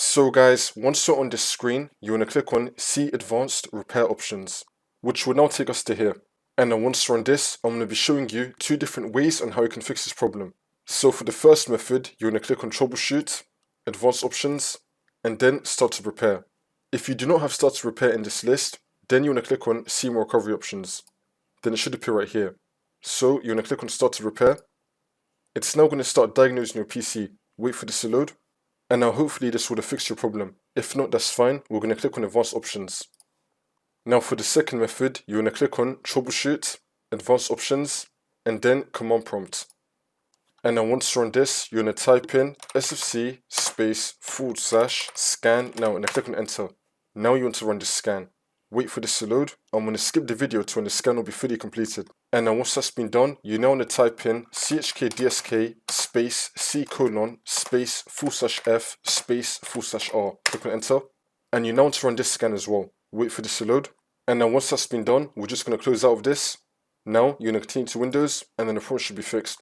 So guys, once you're on this screen, you want to click on See Advanced Repair Options, which will now take us to here. And then once you're on this, I'm going to be showing you two different ways on how you can fix this problem. So for the first method, you want to click on Troubleshoot, Advanced Options, and then Start to Repair. If you do not have Start to Repair in this list, then you want to click on See More Recovery Options. Then it should appear right here. So you want to click on Start to Repair. It's now going to start diagnosing your PC. Wait for this to load. And now hopefully this would have fixed your problem. If not, that's fine. We're going to click on Advanced Options. Now for the second method, you're going to click on Troubleshoot, Advanced Options, and then Command Prompt. And now once you're on this, you're going to type in sfc /scan. Now and click on Enter. Now you want to run the scan. Wait for this to load. I'm going to skip the video to when the scan will be fully completed. And now once that's been done, you now want to type in chkdsk C:/F//R. Click on Enter. And you now want to run this scan as well. Wait for this to load. And now once that's been done, we're just going to close out of this. Now you're going to continue to Windows, and then the problem should be fixed.